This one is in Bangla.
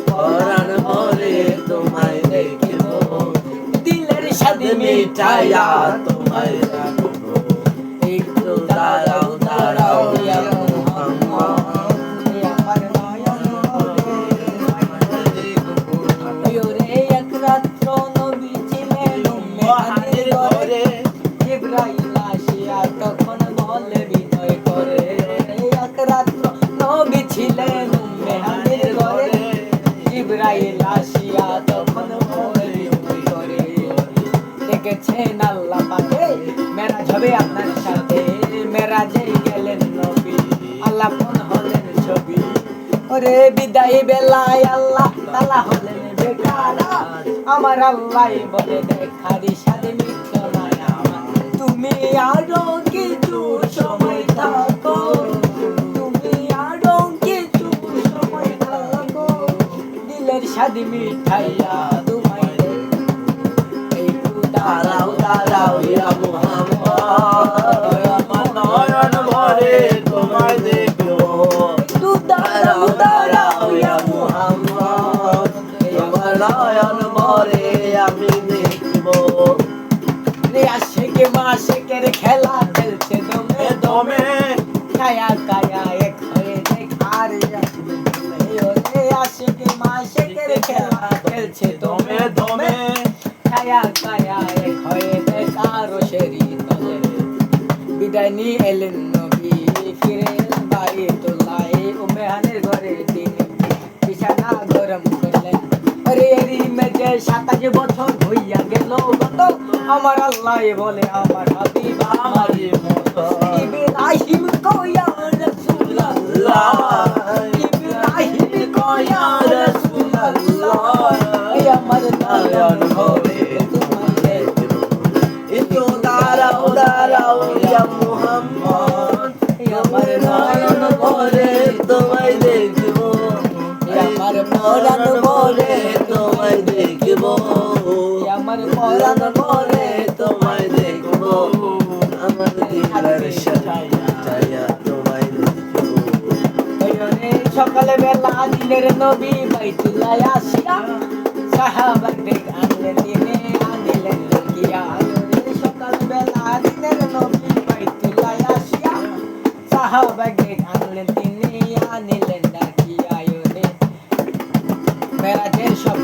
পরাণ ভরে তোমায় দেখিব, দিলের সাথে মিঠাইয়া তোমায় রাখব। একটু দাঁড়াও দাঁড়াও ইয়া মুহাম্মদ, আমার নয়ন ভরে ওরে এক রাত্র নবী ছিলেন উম্মেহানের ঘরে, জিবরাইল আসিয়া তখন বলে বিনয় করে। এক রাত্র নবী ছিলেন উম্মেহানের ঘরে, জিবরাইল আসিয়া তখন বলে বিনয় করে। দেখেছেন আল্লাহ পাকে মেরাজ হবে আপনার সাথে, মেরাজে গেলেন নবী আল্লাহ পন হলেন ছবি। ওরে বিদায় বেলায় আল্লাহ তাআলা হলেন বেকারা, আমার আল্লাহ বলে দেখারি সাথে মিথ্যা নয় আমার। তুমি আরো কিছু সময় থাকো, তুমি আরো কিছু সময় থাকো, দিলের সাথে মিঠাইয়া তোমায় একটু দাঁড়াও দাঁড়াও ইয়া মুহাম্মদ, আমার নয়ন ভরে তোমায় দেখব। একটু দাঁড়াও দাঁড়াও ইয়া মুহাম্মদ, আমার নয়ন ভরে আমি দেখব। রে আশিকে মাশিকের খেলা খেলছে দমে দমে, কায়া কায়া এক হয়ে দেখার আসবে। রে আশিকে মাশিকের খেলা খেলছে দমে দমে, কায়া কায়া এক হয়ে দেখার সেরি তলে। বিদায় নিয়ে এলেন নবী ফিরে এলেন বাইতুল্লাহ, উম্মেহানের ঘরে তিনি বিছানা গরম করলেন। আরে এরই মেজে 27 বছর হইয়া গেল গত, আমার আল্লাহ বলে আমার হাবিব আমার মতো। ইব্রাহিম কয়া রাসূলুল্লাহ, ইব্রাহিম কয়া রাসূলুল্লাহ, এই আমার নয়ন ভরে তোমায় দেখব। একটু দাঁড়াও দাঁড়াও ইয়া মুহাম্মদ, আমার নয়ন ভরে তোমায় দেখব। আমার পরাণ ভরে তোমায় দেখব, আমার পরাণ ভরে তোমায় দেখব, আমার দিলের সাজাইয়া তোমায় দেখব। সকালে বেলা দিলের নবী বাইতুল্লাহ আসিয়া, সাহাবাদের আনলেন দিনে আনিলেন লুকিয়া। সকাল বেলা দিলের নবী বাইতুল্লাহ আসিয়া, সাহাবাদের আনলেন তিনি আনিলেন ডাকিয়া। মেরাজের সব